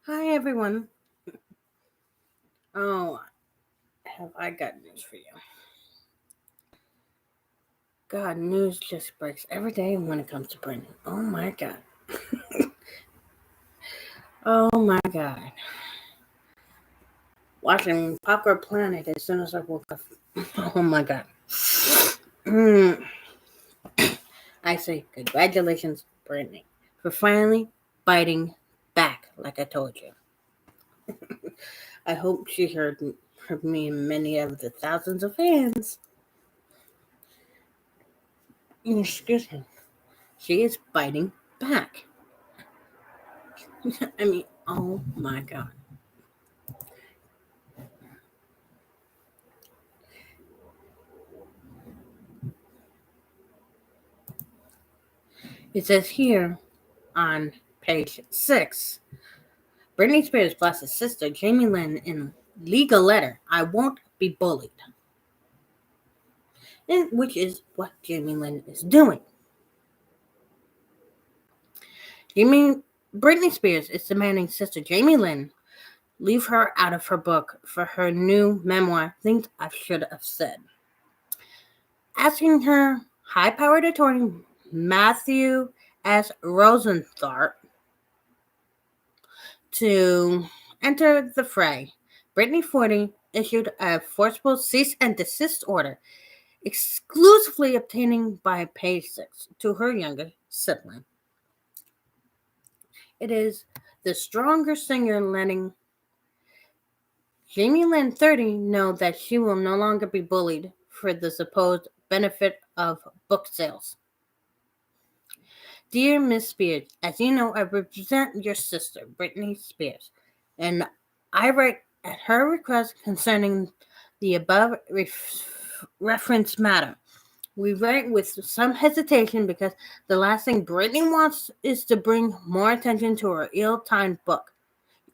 Hi, everyone. Oh, have I got news for you? God, news just breaks every day when it comes to Brittany. Oh my God. Oh my God. Watching Popcorn Planet as soon as I woke up. Oh my God. Mm, I say congratulations, Brittany, for finally biting back like I told you. I hope she heard me and many of the thousands of fans. Excuse me. She is biting back. I mean, oh my God. It says here on page 6, Britney Spears blasts sister Jamie Lynn in legal letter, I won't be bullied. And which is what Jamie Lynn is doing. Jamie Britney Spears is demanding sister Jamie Lynn leave her out of her book for her new memoir, Things I Should Have Said. Asking her high-powered attorney Matthew S. Rosenthal to enter the fray. Brittany 40 issued a forcible cease and desist order exclusively obtaining by page 6 to her younger sibling. It is the stronger singer letting Jamie Lynn 30 know that she will no longer be bullied for the supposed benefit of book sales. Dear Miss Spears, as you know, I represent your sister, Britney Spears, and I write at her request concerning the above reference matter. We write with some hesitation because the last thing Britney wants is to bring more attention to her ill-timed book.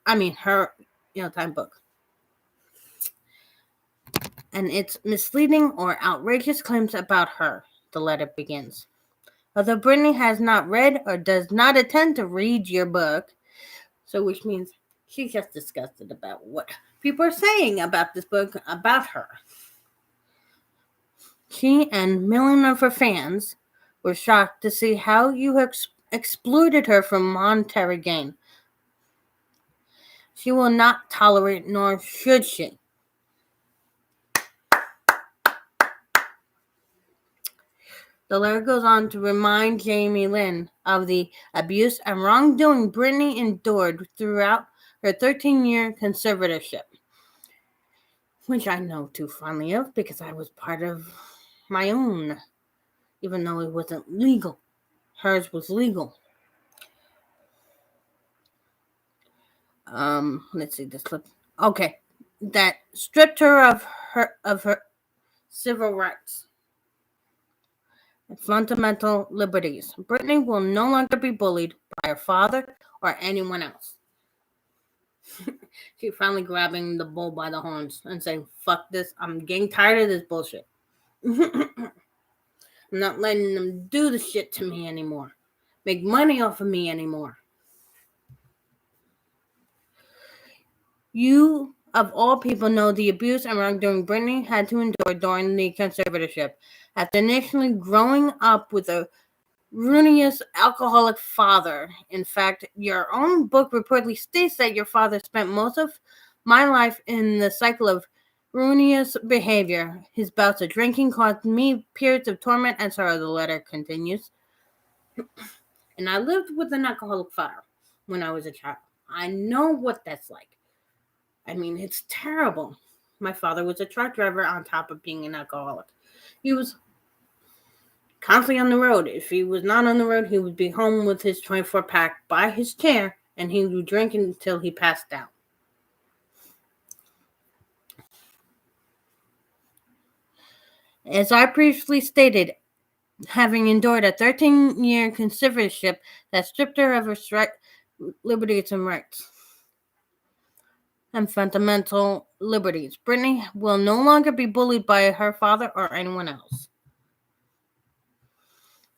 Her ill-timed book. And its misleading or outrageous claims about her, the letter begins. Although Brittany has not read or does not intend to read your book, so which means she's just disgusted about what people are saying about this book about her. She and millions of her fans were shocked to see how you exploited her for monetary gain. She will not tolerate, nor should she. The letter goes on to remind Jamie Lynn of the abuse and wrongdoing Brittany endured throughout her 13-year conservatorship, which I know too fondly of because I was part of my own, even though it wasn't legal. Hers was legal. Let's see this clip. Okay, that stripped her of her civil rights and fundamental liberties. Brittany will no longer be bullied by her father or anyone else. She's finally grabbing the bull by the horns and saying, fuck this, I'm getting tired of this bullshit. I'm not letting them do the shit to me anymore. Make money off of me anymore. You, of all people, know the abuse and wrongdoing Brittany had to endure during the conservatorship. After initially growing up with a ruinous alcoholic father. In fact, your own book reportedly states that your father spent most of my life in the cycle of ruinous behavior. His bouts of drinking caused me periods of torment and sorrow, the letter continues. And I lived with an alcoholic father when I was a child. I know what that's like. It's terrible. My father was a truck driver on top of being an alcoholic. He was constantly on the road. If he was not on the road, he would be home with his 24-pack by his chair, and he would drink until he passed out. As I previously stated, having endured a 13-year conservatorship that stripped her of her liberties and rights and fundamental liberties, Brittany will no longer be bullied by her father or anyone else.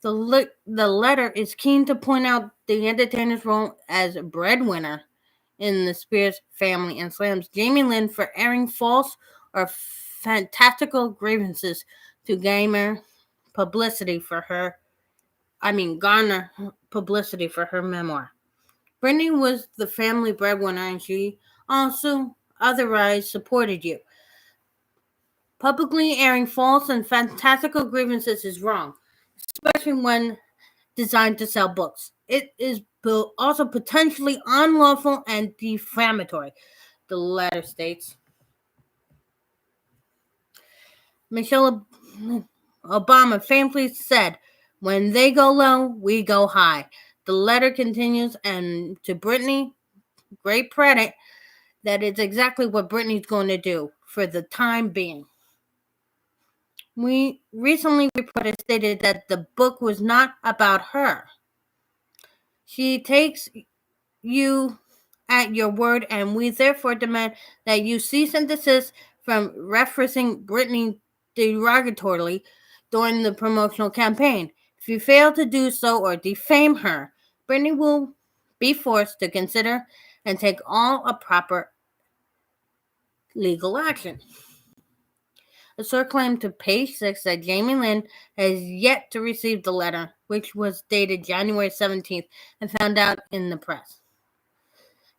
The letter is keen to point out the entertainer's role as a breadwinner in the Spears family and slams Jamie Lynn for airing false or fantastical grievances to garner publicity for her memoir. Brittany was the family breadwinner and she also otherwise supported you. Publicly airing false and fantastical grievances is wrong, especially when designed to sell books. It is also potentially unlawful and defamatory, the letter states. Michelle Obama famously said, "When they go low, we go high." The letter continues, and to Brittany, great credit, that it's exactly what Brittany's going to do for the time being. We recently reported stated that the book was not about her. She takes you at your word, and we therefore demand that you cease and desist from referencing Brittany derogatorily during the promotional campaign. If you fail to do so or defame her, Brittany will be forced to consider and take all proper legal action. A source claimed to Page 6 that Jamie Lynn has yet to receive the letter, which was dated January 17th and found out in the press.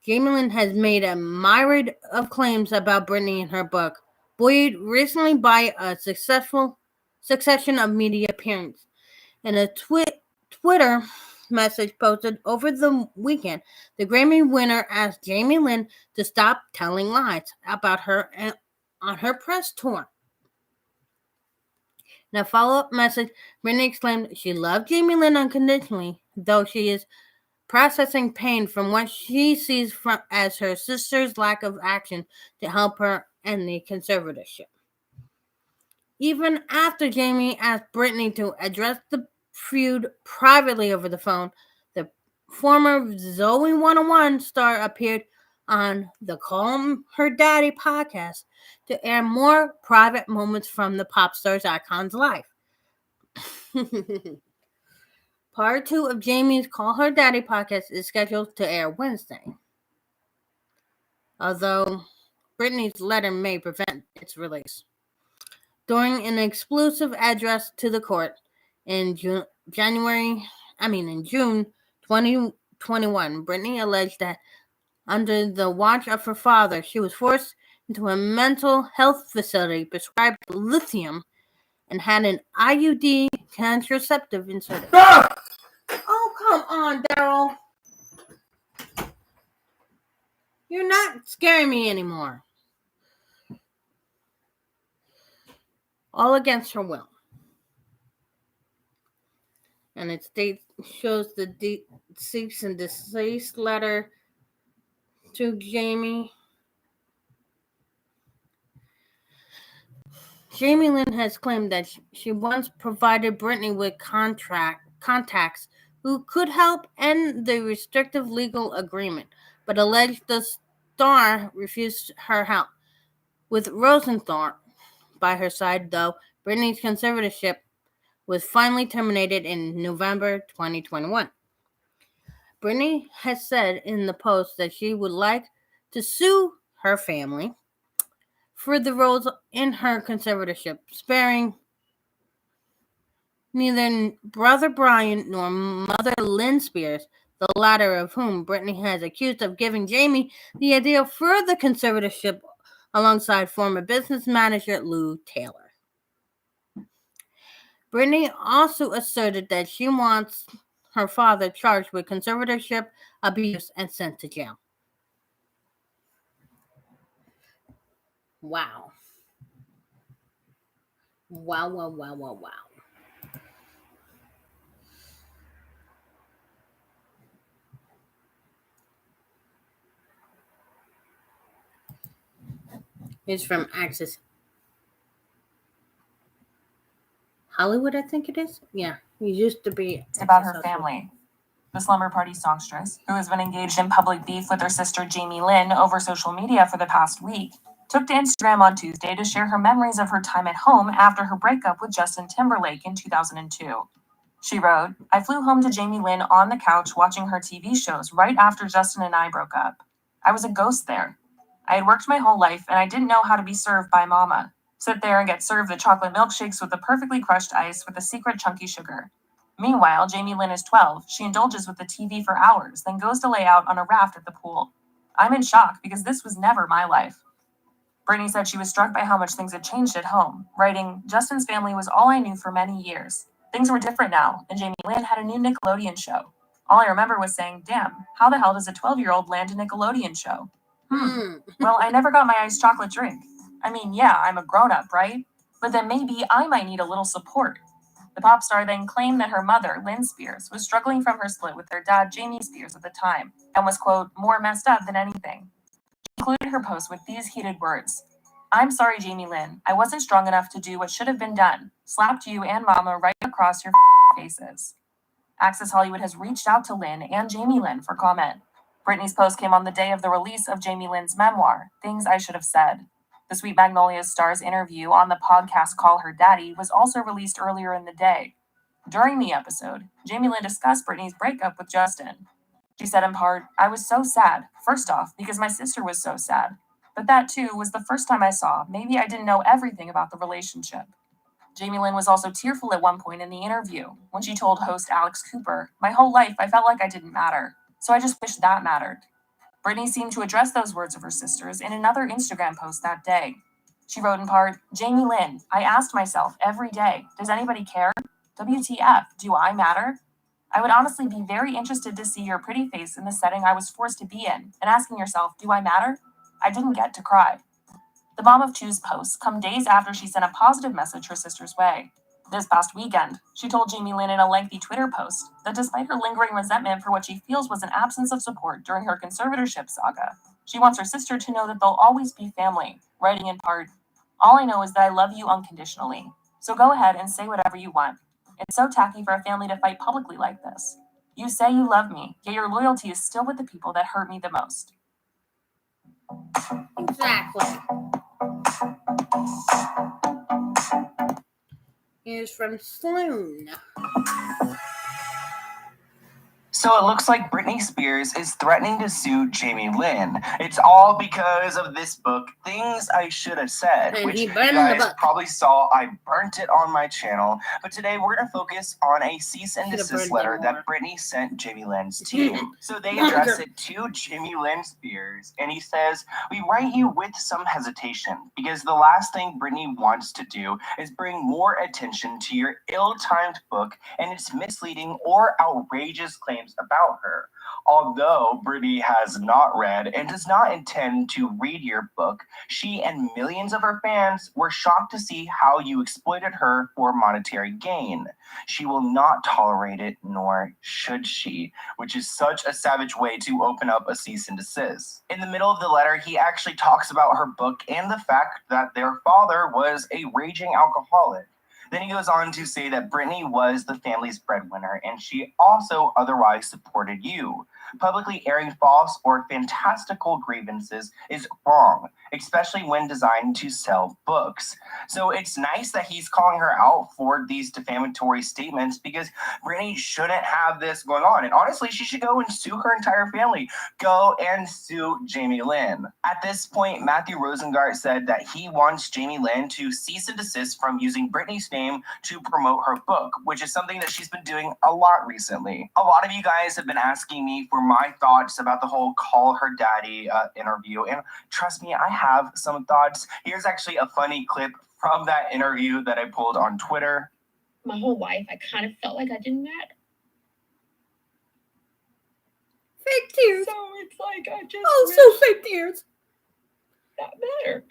Jamie Lynn has made a myriad of claims about Brittany in her book, buoyed recently by a succession of media appearances. In a Twitter message posted over the weekend, the Grammy winner asked Jamie Lynn to stop telling lies about her on her press tour. In a follow-up message, Brittany exclaimed she loved Jamie Lynn unconditionally, though she is processing pain from what she sees as her sister's lack of action to help her end the conservatorship. Even after Jamie asked Brittany to address the feud privately over the phone, the former Zoe 101 star appeared on the Call Her Daddy podcast to air more private moments from the pop star's icon's life. Part 2 of Jamie's Call Her Daddy podcast is scheduled to air Wednesday, although Brittany's letter may prevent its release. During an exclusive address to the court in June 2021, Brittany alleged that under the watch of her father, she was forced into a mental health facility, prescribed lithium, and had an IUD contraceptive inserted. Oh, come on, Daryl. You're not scaring me anymore. All against her will. And it shows the cease and desist letter to Jamie. Jamie Lynn has claimed that she once provided Brittany with contacts who could help end the restrictive legal agreement, but alleged the star refused her help. With Rosenthal by her side, though, Brittany's conservatorship was finally terminated in November 2021. Brittany has said in the post that she would like to sue her family for the roles in her conservatorship, sparing neither brother Brian nor mother Lynn Spears, the latter of whom Brittany has accused of giving Jamie the idea for the conservatorship alongside former business manager Lou Taylor. Brittany also asserted that she wants her father charged with conservatorship abuse and sent to jail. Wow. Wow. It's from Access Hollywood, I think it is. Yeah, he used to be. It's about her family. The Slumber Party songstress, who has been engaged in public beef with her sister Jamie Lynn over social media for the past week, took to Instagram on Tuesday to share her memories of her time at home after her breakup with Justin Timberlake in 2002. She wrote, "I flew home to Jamie Lynn on the couch watching her TV shows right after Justin and I broke up. I was a ghost there. I had worked my whole life and I didn't know how to be served by mama. Sit there and get served the chocolate milkshakes with the perfectly crushed ice with the secret chunky sugar. Meanwhile, Jamie Lynn is 12. She indulges with the TV for hours, then goes to lay out on a raft at the pool. I'm in shock because this was never my life. Brittany said she was struck by how much things had changed at home, writing, Justin's family was all I knew for many years. Things were different now, and Jamie Lynn had a new Nickelodeon show. All I remember was saying, damn, how the hell does a 12-year-old land a Nickelodeon show? Well, I never got my iced chocolate drink. I mean, yeah, I'm a grown-up, right? But then maybe I might need a little support. The pop star then claimed that her mother, Lynn Spears, was struggling from her split with her dad, Jamie Spears, at the time, and was, quote, more messed up than anything. She concluded her post with these heated words. I'm sorry, Jamie Lynn. I wasn't strong enough to do what should have been done. Slapped you and Mama right across your faces. Access Hollywood has reached out to Lynn and Jamie Lynn for comment. Brittany's post came on the day of the release of Jamie Lynn's memoir, Things I Should Have Said. The Sweet Magnolias star's interview on the podcast Call Her Daddy was also released earlier in the day. During the episode, Jamie Lynn discussed Brittany's breakup with Justin. She said in part, I was so sad, first off, because my sister was so sad. But that, too, was the first time I saw. Maybe I didn't know everything about the relationship. Jamie Lynn was also tearful at one point in the interview, when she told host Alex Cooper, my whole life I felt like I didn't matter, so I just wished that mattered. Brittany seemed to address those words of her sister's in another Instagram post that day. She wrote in part, Jamie Lynn, I asked myself every day, does anybody care? WTF, do I matter? I would honestly be very interested to see your pretty face in the setting I was forced to be in, and asking yourself, do I matter? I didn't get to cry. The mom of two's posts come days after she sent a positive message her sister's way. This past weekend, she told Jamie Lynn in a lengthy Twitter post that despite her lingering resentment for what she feels was an absence of support during her conservatorship saga, she wants her sister to know that they'll always be family, writing in part, all I know is that I love you unconditionally. So go ahead and say whatever you want. It's so tacky for a family to fight publicly like this. You say you love me, yet your loyalty is still with the people that hurt me the most. Exactly. Here's from Sloan. So it looks like Britney Spears is threatening to sue Jamie Lynn. It's all because of this book, Things I Should Have Said, And which he you burned the guys book. probably saw. I burnt it on my channel. But today we're going to focus on a cease and Should have desist burned it letter more. that Britney sent Jamie Lynn's team. So they address it to Jamie Lynn Spears, and he says, we write you with some hesitation because the last thing Britney wants to do is bring more attention to your ill-timed book and its misleading or outrageous claims about her. Although Britney has not read and does not intend to read your book, she and millions of her fans were shocked to see how you exploited her for monetary gain. She will not tolerate it, nor should she, which is such a savage way to open up a cease and desist. In the middle of the letter, he actually talks about her book and the fact that their father was a raging alcoholic. Then he goes on to say that Britney was the family's breadwinner and she also otherwise supported you. Publicly airing false or fantastical grievances is wrong, especially when designed to sell books. So it's nice that he's calling her out for these defamatory statements because Britney shouldn't have this going on. And honestly, she should go and sue her entire family. Go and sue Jamie Lynn. At this point, Matthew Rosengart said that he wants Jamie Lynn to cease and desist from using Britney's name to promote her book, which is something that she's been doing a lot recently. A lot of you guys have been asking me for my thoughts about the whole Call Her Daddy interview, and trust me, I have some thoughts. Here's actually a funny clip from that interview that I pulled on Twitter. My whole life, I kind of felt like I didn't matter. Fake tears. So it's like I just Also fake tears. that mattered.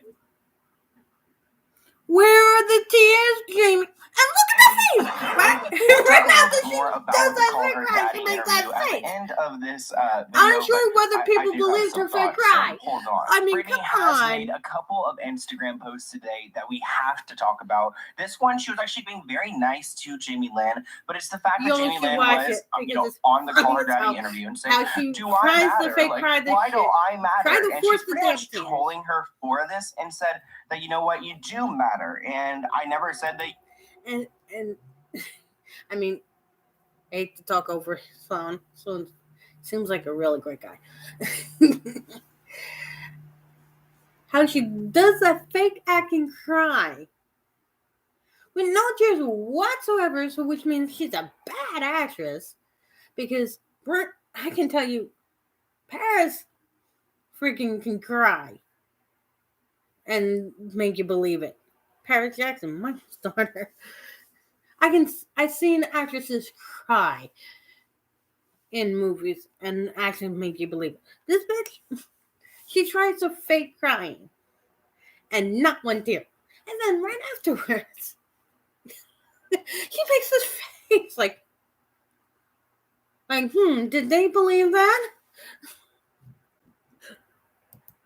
Where are the tears, Jamie? And look at that face, right? Right now, Talk more about does the that Call fake Her cry. Daddy She makes interview that at face. the end of this video. Unsure whether but people I do have believed some her fake thoughts, cry. so hold on. I mean, Brittany come has on. made a couple of Instagram posts today that we have to talk about. This one, she was actually being very nice to Jamie Lynn, but it's the fact You that only Jamie should Lynn watch was it because it's on the Call funny Her as Daddy hell. interview and saying, How she do I tries matter? to fake Like, cry this why shit. do I matter? Try to And force she's the pretty much damn tears. trolling her for this and said that, you know what, you do matter. And I never said that. And I mean, I hate to talk over Sloan. Sloan seems like a really great guy. how she does that fake acting cry with no tears whatsoever, so which means she's a bad actress. Because I can tell you, Paris freaking can cry and make you believe it. Paris Jackson, my daughter. I've seen actresses cry in movies and actually make you believe it. This bitch, she tries to fake crying and not one tear. And then right afterwards, she makes this face like, did they believe that?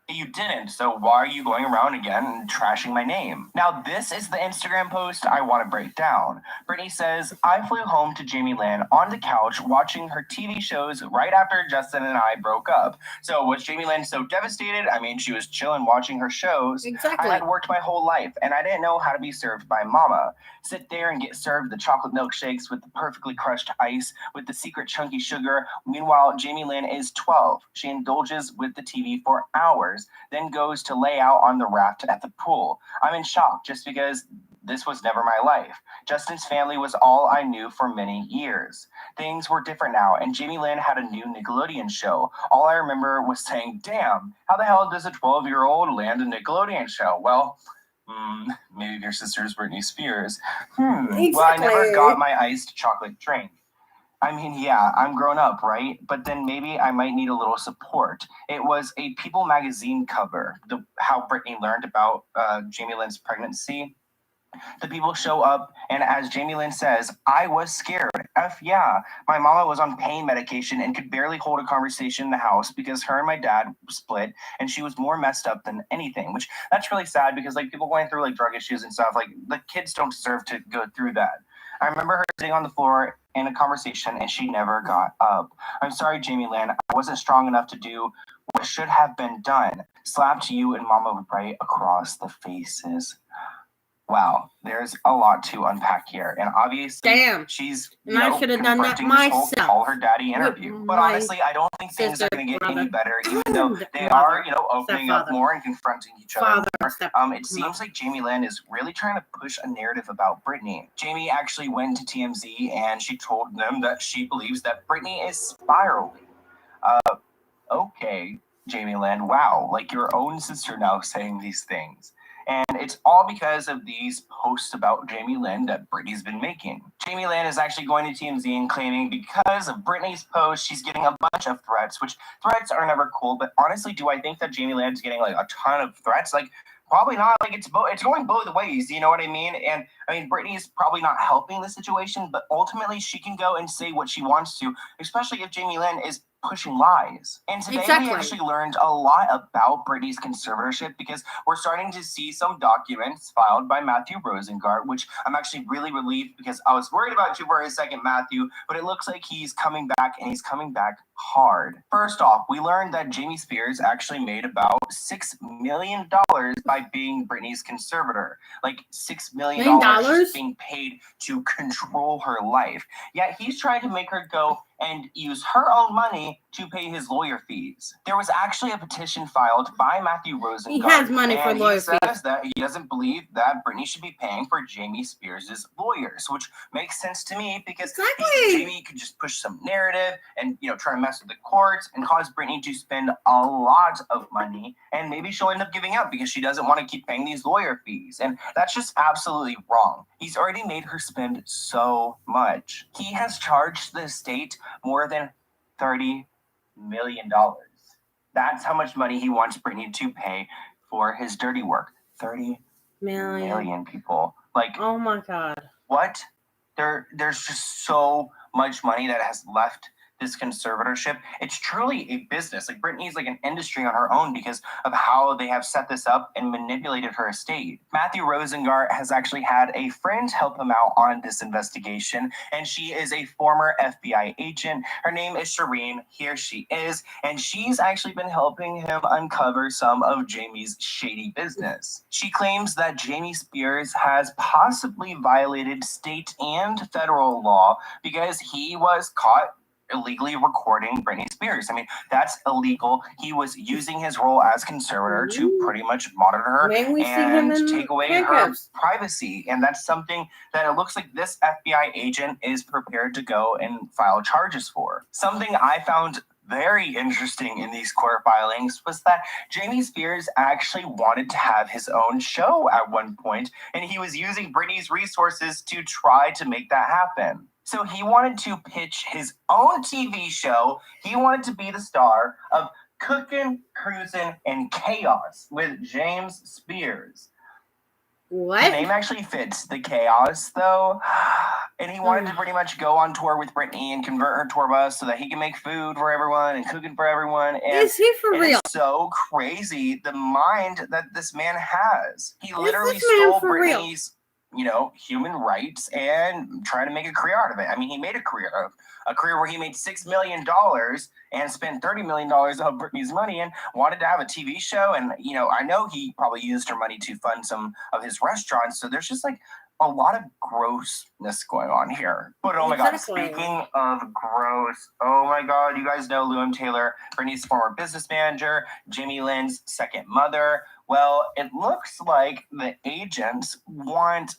You didn't, so why are you going around again and trashing my name? Now, this is the Instagram post I want to break down. Brittany says, I flew home to Jamie Lynn on the couch watching her TV shows right after Justin and I broke up. So was Jamie Lynn so devastated? I mean, she was chilling watching her shows. Exactly. I had worked my whole life, and I didn't know how to be served by mama. Sit there and get served the chocolate milkshakes with the perfectly crushed ice with the secret chunky sugar. Meanwhile, Jamie Lynn is 12. She indulges with the TV for hours, then goes to lay out on the raft at the pool. I'm in shock just because this was never my life. Justin's family was all I knew for many years. Things were different now, and Jamie Lynn had a new Nickelodeon show. All I remember was saying, damn, how the hell does a 12-year-old land a Nickelodeon show? Well, maybe your sister's Britney Spears. Exactly. Well, I never got my iced chocolate drink. I mean, yeah, I'm grown up, right? But then maybe I might need a little support. It was a People magazine cover, how Brittany learned about Jamie Lynn's pregnancy. The people show up, and as Jamie Lynn says, I was scared. F yeah. My mama was on pain medication and could barely hold a conversation in the house because her and my dad split, and she was more messed up than anything, which that's really sad because like people going through like drug issues and stuff, like the kids don't deserve to go through that. I remember her sitting on the floor in a conversation and she never got up. I'm sorry, Jamie Lynn. I wasn't strong enough to do what should have been done. Slapped you and Mama right across the faces. Wow, there's a lot to unpack here, and obviously, she's I should have done that confronting this whole myself. call her daddy interview. But honestly, I don't think things are going to get any better, even though they are, opening up more and confronting each other more. It seems like Jamie Lynn is really trying to push a narrative about Brittany. Jamie actually went to TMZ and she told them that she believes that Brittany is spiraling. Okay, Jamie Lynn, wow, like your own sister now saying these things. And it's all because of these posts about Jamie Lynn that Brittany's been making. Jamie Lynn is actually going to TMZ and claiming because of Brittany's post, she's getting a bunch of threats, which threats are never cool. But honestly, do I think that Jamie Lynn is getting like a ton of threats? Like, probably not. Like it's going both ways. You know what I mean? And I mean, Brittany is probably not helping the situation, but ultimately she can go and say what she wants to, especially if Jamie Lynn is pushing lies. And today we actually learned a lot about Brittany's conservatorship because we're starting to see some documents filed by Matthew Rosengart, which I'm actually really relieved because I was worried about you for a second, Matthew, but it looks like he's coming back and he's coming back hard. First off, we learned that Jamie Spears actually made about $6 million by being Brittany's conservator. Like $6 million just being paid to control her life. Yet he's trying to make her go and use her own money to pay his lawyer fees. There was actually a petition filed by Matthew Rosengart. He has money for lawyer fees. He says that he doesn't believe that Brittany should be paying for Jamie Spears' lawyers, which makes sense to me because Jamie could just push some narrative and try to mess with the courts and cause Brittany to spend a lot of money, and maybe she'll end up giving up because she doesn't want to keep paying these lawyer fees. And that's just absolutely wrong. He's already made her spend so much. He has charged the estate more than $30 million. That's how much money he wants Brittany to pay for his dirty work. 30 million people. Like, oh my God. What? There's just so much money that has left this conservatorship. It's truly a business. Like Brittany's like an industry on her own because of how they have set this up and manipulated her estate. Matthew Rosengart has actually had a friend help him out on this investigation, and she is a former FBI agent. Her name is Shireen. Here she is, and she's actually been helping him uncover some of Jamie's shady business. She claims that Jamie Spears has possibly violated state and federal law because he was caught illegally recording Britney Spears. I mean, that's illegal. He was using his role as conservator to pretty much monitor her and take away her privacy. And that's something that it looks like this FBI agent is prepared to go and file charges for. Something I found very interesting in these court filings was that Jamie Spears actually wanted to have his own show at one point, and he was using Britney's resources to try to make that happen. So he wanted to pitch his own TV show. He wanted to be the star of Cookin', Cruisin', and Chaos with James Spears. What? The name actually fits the chaos, though. And he wanted to pretty much go on tour with Britney and convert her tour bus so that he can make food for everyone and cooking for everyone. And is he for real? It's so crazy, the mind that this man has. He literally stole Britney's, human rights and trying to make a career out of it. I mean, he made a career where he made $6 million and spent $30 million of Britney's money and wanted to have a TV show. And, I know he probably used her money to fund some of his restaurants. So there's just like a lot of grossness going on here. But oh my God, speaking of gross, oh my God, you guys know Lou Taylor, Britney's former business manager, Jamie Lynn's second mother. Well, it looks like the agents want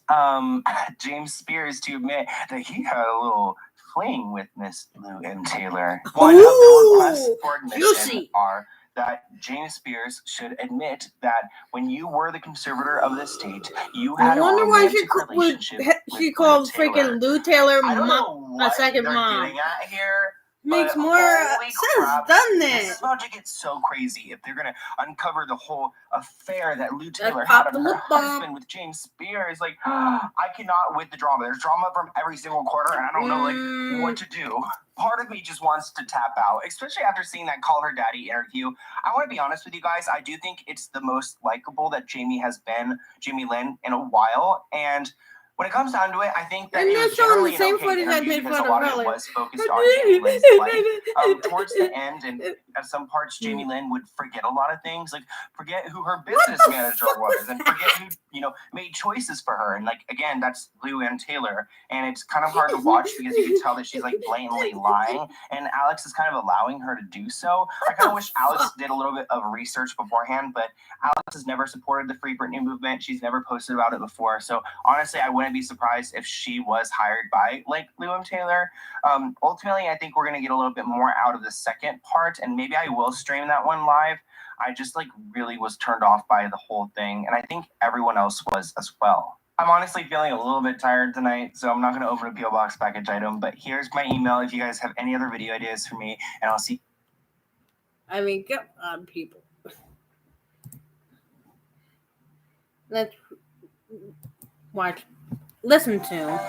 James Spears to admit that he had a little fling with Miss Lou Taylor. One of the requests for admission are that James Spears should admit that when you were the conservator of the estate, you had a romantic relationship with she called Lou Taylor. freaking Lou Taylor a second mom. Getting at here. Makes more sense, doesn't it? This is about to get so crazy if they're going to uncover the whole affair that Lou Taylor had with her husband with James Spears. Like, I cannot with the drama. There's drama from every single quarter, and I don't know what to do. Part of me just wants to tap out, especially after seeing that Call Her Daddy interview. I want to be honest with you guys. I do think it's the most likable that Jamie Lynn, in a while, and when it comes down to it, I think that it was generally an okay interview because a lot of it was focused on Jamie Lynn's life. Towards the end, and at some parts, Jamie Lynn would forget a lot of things, like forget who her business manager was, and forget who made choices for her. And like again, that's Lou Ann Taylor, and it's kind of hard to watch because you can tell that she's like blatantly lying, and Alex is kind of allowing her to do so. I kind of wish Alex did a little bit of research beforehand, but Alex has never supported the Free Britney movement. She's never posted about it before, so honestly, I wouldn't be surprised if she was hired by like Lou Ann Taylor. Ultimately, I think we're gonna get a little bit more out of the second part, and maybe I will stream that one live. I just really was turned off by the whole thing, and I think everyone else was as well. I'm honestly feeling a little bit tired tonight, so I'm not going to open a P.O. Box package item, but here's my email if you guys have any other video ideas for me, and I'll see. I mean, come on, people. Let's watch, listen to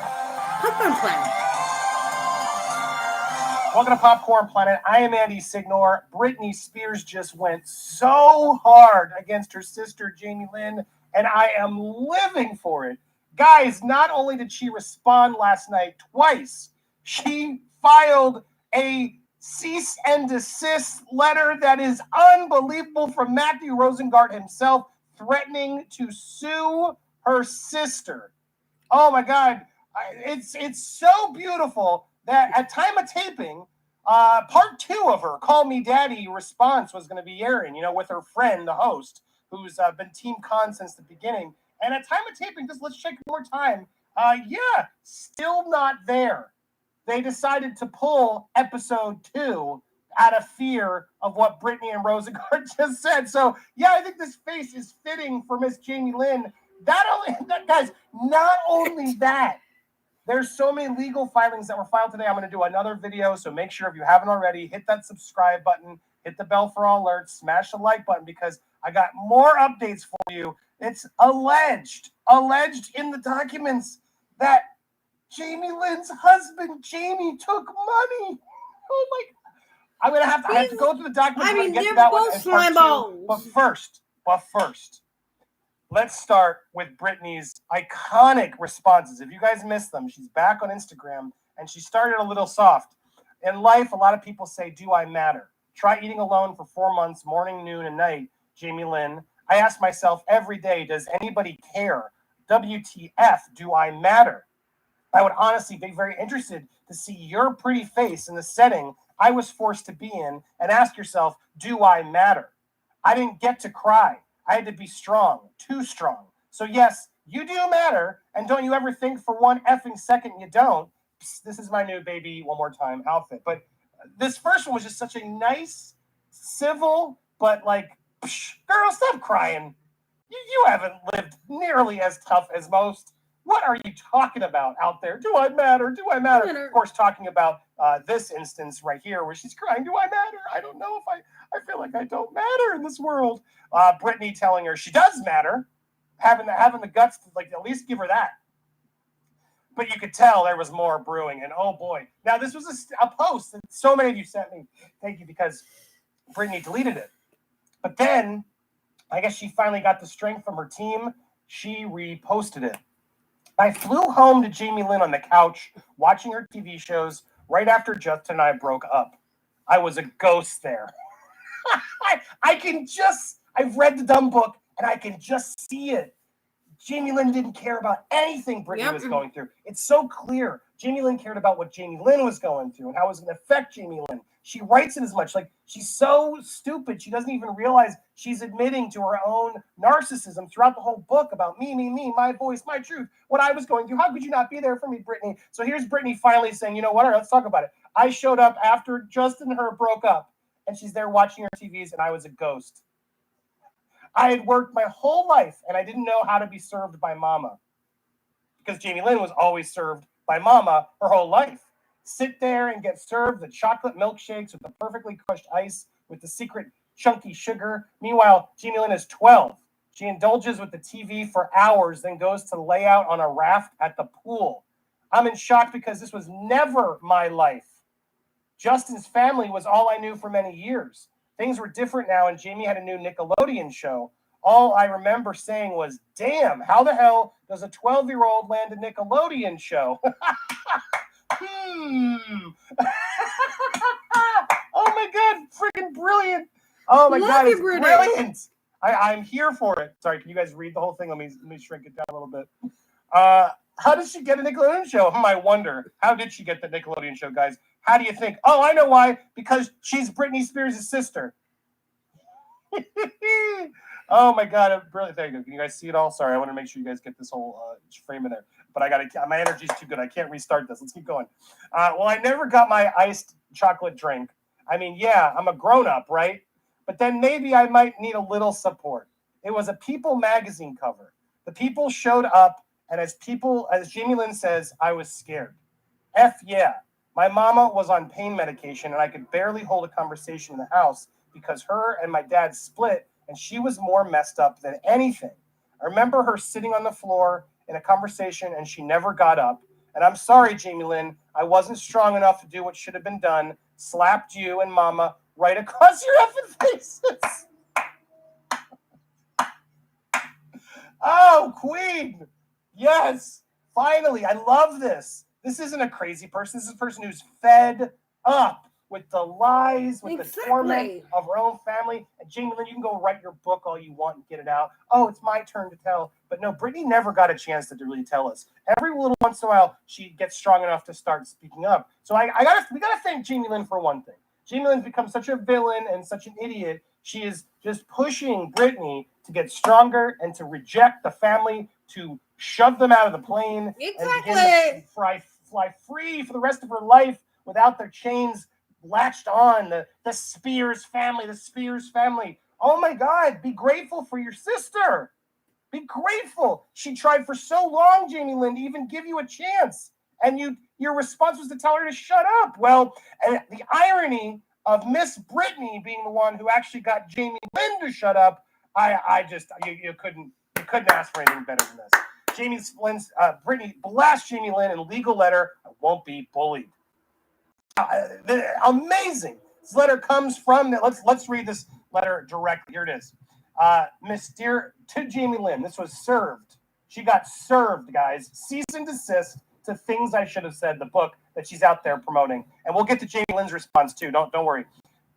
Popcorn Planet. Welcome to Popcorn Planet. I am Andy Signor. Britney Spears just went so hard against her sister, Jamie Lynn, and I am living for it. Guys, not only did she respond last night twice, she filed a cease and desist letter that is unbelievable from Matthew Rosengart himself, threatening to sue her sister. Oh my God, it's so beautiful that at time of taping, part 2 of her Call Me Daddy response was going to be airing, with her friend, the host, who's been Team Con since the beginning. And at time of taping, just let's check one more time. Still not there. They decided to pull episode 2 out of fear of what Britney and Rosengart just said. So, I think this face is fitting for Miss Jamie Lynn. Guys, not only that, there's so many legal filings that were filed today. I'm going to do another video, so make sure if you haven't already, hit that subscribe button, hit the bell for all alerts, smash the like button, because I got more updates for you. It's alleged in the documents that Jamie Lynn's husband, Jamie, took money. Oh my God. I have to go through the documents. I mean, get they're to that both slime balls. But first, let's start with Britney's iconic responses. If you guys missed them, she's back on Instagram, and she started a little soft. In life, a lot of people say, do I matter? Try eating alone for 4 months, morning, noon, and night, Jamie Lynn. I ask myself every day, does anybody care? WTF, do I matter? I would honestly be very interested to see your pretty face in the setting I was forced to be in and ask yourself, do I matter? I didn't get to cry. I had to be strong, too strong. So yes, you do matter, and don't you ever think for one effing second you don't. Psst, this is my new baby one more time outfit. But this first one was just such a nice, civil, but like, psh, girl, stop crying. You haven't lived nearly as tough as most. What are you talking about out there? Do I matter? Do I matter? Of course, talking about this instance right here where she's crying. Do I matter? I don't know if I feel like I don't matter in this world. Brittany telling her she does matter, having the guts to like at least give her that. But you could tell there was more brewing, and oh boy. Now this was a post that so many of you sent me. Thank you, because Brittany deleted it. But then I guess she finally got the strength from her team. She reposted it. I flew home to Jamie Lynn on the couch, watching her TV shows right after Justin and I broke up. I was a ghost there. I've read the dumb book, and I can just see it. Jamie Lynn didn't care about anything Brittany was going through. It's so clear. Jamie Lynn cared about what Jamie Lynn was going through and how it was going to affect Jamie Lynn. She writes it as much. Like, she's so stupid. She doesn't even realize she's admitting to her own narcissism throughout the whole book about me, my voice, my truth, what I was going through. How could you not be there for me, Brittany? So here's Brittany finally saying, you know what? All right, let's talk about it. I showed up after Justin and her broke up, and she's there watching her TVs, and I was a ghost. I had worked my whole life, and I didn't know how to be served by mama, because Jamie Lynn was always served by mama her whole life. Sit there and get served the chocolate milkshakes with the perfectly crushed ice with the secret chunky sugar. Meanwhile, Jamie Lynn is 12. She indulges with the TV for hours, then goes to lay out on a raft at the pool. I'm in shock because this was never my life. Justin's family was all I knew for many years. Things were different now, and Jamie had a new Nickelodeon show. All I remember saying was, damn, how the hell does a 12-year-old land a Nickelodeon show? Oh my God, freaking brilliant. Oh my God, it's brilliant. I'm here for it. Sorry, can you guys read the whole thing? Let me shrink it down a little bit. How did she get a Nickelodeon show? I wonder. How did she get the Nickelodeon show, guys? How do you think? Oh, I know why. Because she's Britney Spears' sister. Oh my God, brilliant. There you go. Can you guys see it all? Sorry, I want to make sure you guys get this whole frame in there. But my energy's too good. I can't restart this. Let's keep going. Well, I never got my iced chocolate drink. I mean, yeah, I'm a grown-up, right? But then maybe I might need a little support. It was a People magazine cover. The People showed up, and as Jamie Lynn says, I was scared. F yeah. My mama was on pain medication, and I could barely hold a conversation in the house because her and my dad split, and she was more messed up than anything. I remember her sitting on the floor in a conversation, and she never got up. And I'm sorry, Jamie Lynn, I wasn't strong enough to do what should have been done. Slapped you and mama right across your effing faces. Oh, Queen. Yes. Finally. I love this. This isn't a crazy person. This is a person who's fed up with the lies, with the torment of her own family. And Jamie Lynn, you can go write your book all you want and get it out. Oh, it's my turn to tell. But no, Brittany never got a chance to really tell us. Every little once in a while, she gets strong enough to start speaking up. So we gotta thank Jamie Lynn for one thing. Jamie Lynn's become such a villain and such an idiot. She is just pushing Brittany to get stronger and to reject the family, to shove them out of the plane, and begin to fly free for the rest of her life without their chains latched on. The Spears family. Oh my God, be grateful for your sister. Be grateful. She tried for so long, Jamie Lynn, to even give you a chance. And your response was to tell her to shut up. Well, and the irony of Miss Brittany being the one who actually got Jamie Lynn to shut up, you couldn't ask for anything better than this. Brittany blasts Jamie Lynn in a legal letter. I won't be bullied. Amazing. This letter comes from. Let's read this letter directly. Here it is. Miss Dear to Jamie Lynn. This was served. She got served, guys. Cease and desist to Things I Should Have Said, the book that she's out there promoting. And we'll get to Jamie Lynn's response too. Don't worry.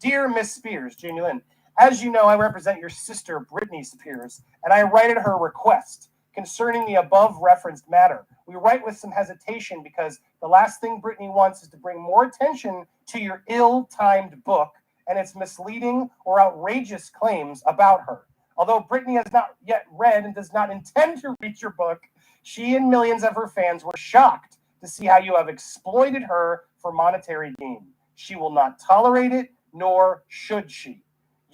Dear Miss Spears, Jamie Lynn, as you know, I represent your sister, Britney Spears, and I write at her request. concerning the above referenced matter. We write with some hesitation because the last thing Brittany wants is to bring more attention to your ill-timed book and its misleading or outrageous claims about her. Although Brittany has not yet read and does not intend to read your book, she and millions of her fans were shocked to see how you have exploited her for monetary gain. She will not tolerate it, nor should she.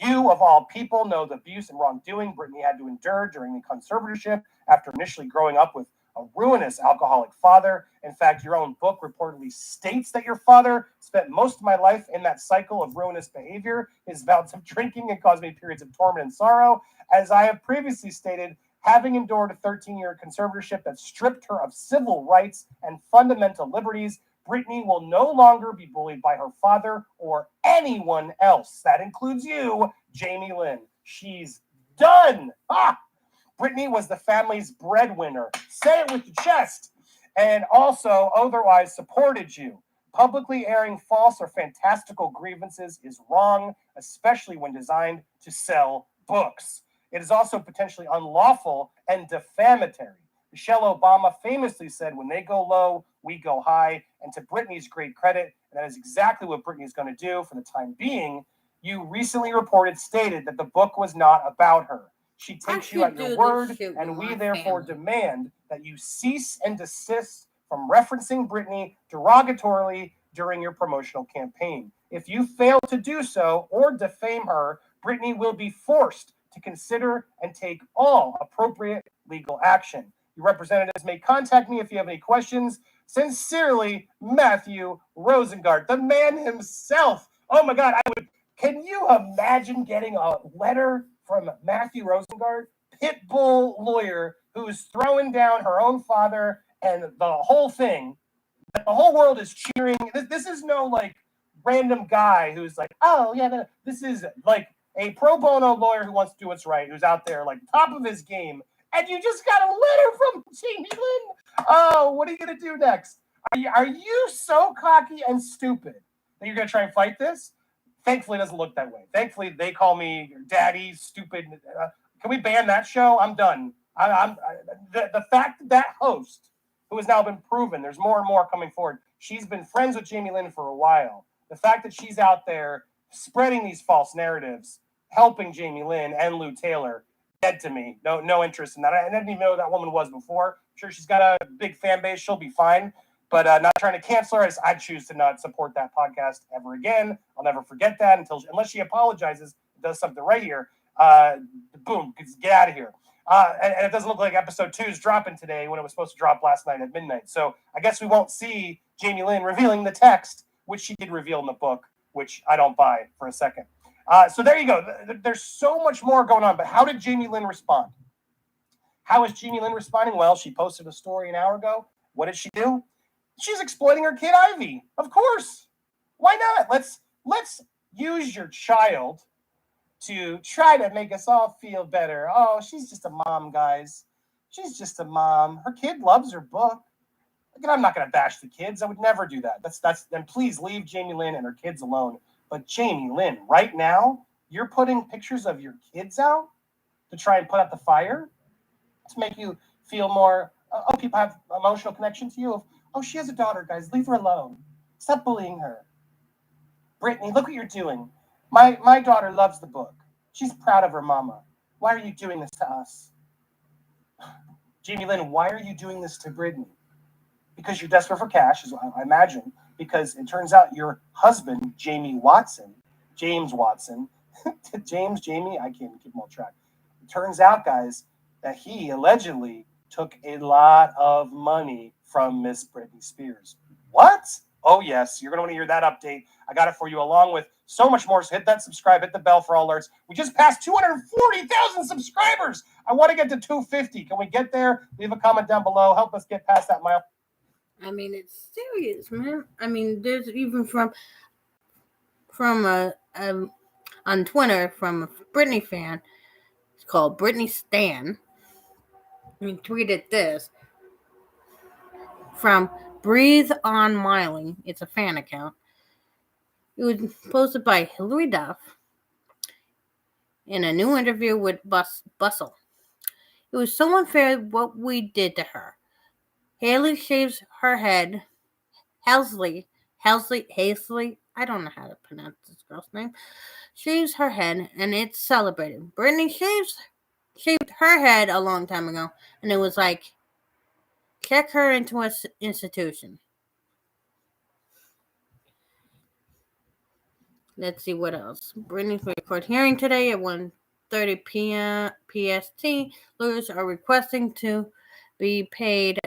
You, of all people, know the abuse and wrongdoing Brittany had to endure during the conservatorship after initially growing up with a ruinous alcoholic father. In fact, your own book reportedly states that your father spent most of my life in that cycle of ruinous behavior. His bouts of drinking and caused me periods of torment and sorrow. As I have previously stated, having endured a 13-year conservatorship that stripped her of civil rights and fundamental liberties, Brittany will no longer be bullied by her father or anyone else. That includes you, Jamie Lynn. She's done. Brittany was the family's breadwinner. Say it with your chest. And also otherwise supported you. Publicly airing false or fantastical grievances is wrong, especially when designed to sell books. It is also potentially unlawful and defamatory. Michelle Obama famously said, when they go low, we go high. And to Brittany's great credit, and that is exactly what Brittany's going to do for the time being, you recently stated that the book was not about her. She takes you at your word, and we therefore demand that you cease and desist from referencing Brittany derogatorily during your promotional campaign. If you fail to do so or defame her, Brittany will be forced to consider and take all appropriate legal action. Your representatives may contact me if you have any questions. Sincerely, Matthew Rosengart, the man himself. Oh my God, can you imagine getting a letter from Matthew Rosengart, pitbull lawyer, who's throwing down her own father and the whole thing? The whole world is cheering. This is no like random guy who's like, oh yeah, this is like a pro bono lawyer who wants to do what's right, who's out there like top of his game. And you just got a letter from Jamie Lynn. Oh, what are you going to do next? Are you so cocky and stupid that you're going to try and fight this? Thankfully, it doesn't look that way. Thankfully, they call me daddy, stupid. Can we ban that show? I'm done. The fact that host, who has now been proven, there's more and more coming forward, she's been friends with Jamie Lynn for a while. The fact that she's out there spreading these false narratives, helping Jamie Lynn and Lou Taylor, dead to me. No interest in that. I didn't even know who that woman was before. I'm sure she's got a big fan base. She'll be fine. But not trying to cancel her. I choose to not support that podcast ever again. I'll never forget that unless she apologizes, does something right here. Boom, get out of here. And it doesn't look like episode 2 is dropping today when it was supposed to drop last night at midnight. So I guess we won't see Jamie Lynn revealing the text, which she did reveal in the book, which I don't buy for a second. So there you go. There's so much more going on. But how did Jamie Lynn respond? How is Jamie Lynn responding? Well, she posted a story an hour ago. What did she do? She's exploiting her kid Ivy. Of course. Why not? Let's use your child to try to make us all feel better. Oh, she's just a mom, guys. She's just a mom. Her kid loves her book. Again, I'm not going to bash the kids. I would never do that. Then please leave Jamie Lynn and her kids alone. But Jamie Lynn, right now, you're putting pictures of your kids out to try and put out the fire to make you feel more, people have emotional connection to you. She has a daughter, guys. Leave her alone. Stop bullying her. Brittany, look what you're doing. My daughter loves the book. She's proud of her mama. Why are you doing this to us? Jamie Lynn, why are you doing this to Brittany? Because you're desperate for cash, is what I imagine. Because it turns out your husband, Jamie Watson, James Watson, Jamie, I can't keep them all track. It turns out, guys, that he allegedly took a lot of money from Miss Britney Spears. What? Oh, yes. You're going to want to hear that update. I got it for you along with so much more. So hit that subscribe, hit the bell for all alerts. We just passed 240,000 subscribers. I want to get to 250. Can we get there? Leave a comment down below. Help us get past that mile. I mean, it's serious, man. I mean, there's even from on Twitter from a Britney fan. It's called Britney Stan. He tweeted this from Breathe on Miley. It's a fan account. It was posted by Hilary Duff in a new interview with Bustle. It was so unfair what we did to her. Haley shaves her head. Halsey, I don't know how to pronounce this girl's name, shaves her head, and it's celebrated. Brittany shaved her head a long time ago, and it was like, check her into an institution. Let's see what else. Brittany's court hearing today at 1:30 p.m. PST. Lawyers are requesting to be paid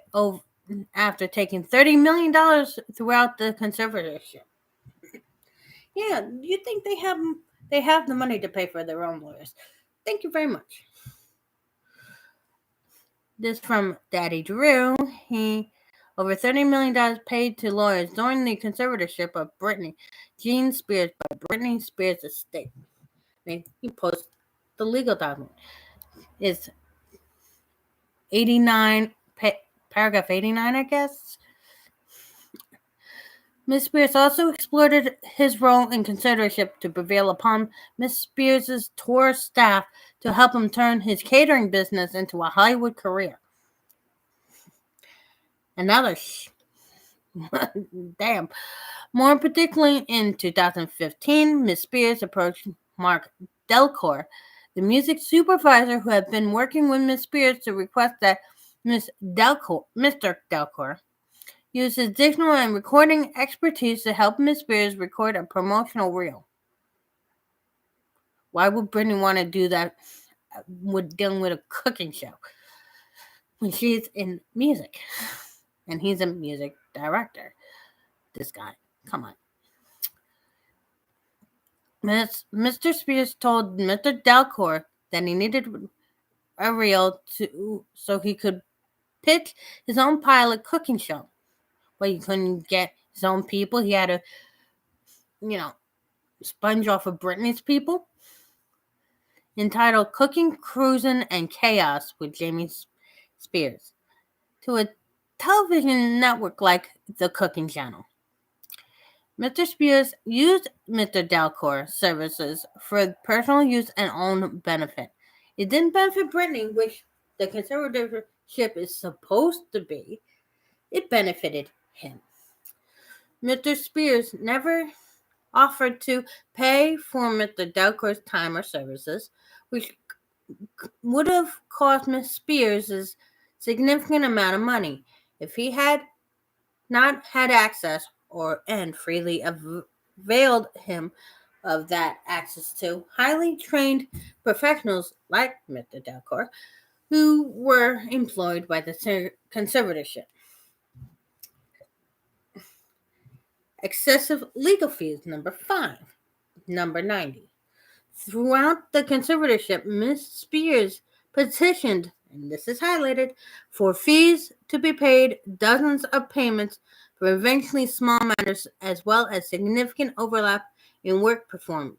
after taking $30 million throughout the conservatorship. Yeah, you think they have the money to pay for their own lawyers. Thank you very much. This from Daddy Drew. He over $30 million paid to lawyers during the conservatorship of Britney Jean Spears by Britney Spears' estate. He posted the legal document. It's 89, paragraph 89, I guess. Miss Spears also exploited his role in conservatorship to prevail upon Miss Spears' tour staff to help him turn his catering business into a Hollywood career. Another damn. More particularly in 2015, Miss Spears approached Mark Delcor, the music supervisor who had been working with Miss Spears, to request that Mr. Delcor use his digital and recording expertise to help Miss Spears record a promotional reel. Why would Brittany want to do that with dealing with a cooking show when she's in music? And he's a music director. This guy. Come on. Mr. Spears told Mr. Delcor that he needed a reel so he could pitch his own pilot cooking show. But he couldn't get his own people. He had to, sponge off of Britney's people. Entitled Cooking, Cruising, and Chaos with Jamie Spears to a television network like the Cooking Channel. Mr. Spears used Mr. Delcor's services for personal use and own benefit. It didn't benefit Britney, which the conservatorship is supposed to be. It benefited him. Mr. Spears never offered to pay for Mr. Delcor's time or services, which would have cost Miss Spears a significant amount of money if he had not had access and freely availed him of that access to highly trained professionals like Mr. Delcor, who were employed by the conservatorship. Excessive legal fees, number 5. Number 90. Throughout the conservatorship, Miss Spears petitioned, and this is highlighted, for fees to be paid, dozens of payments for eventually small matters, as well as significant overlap in work performance.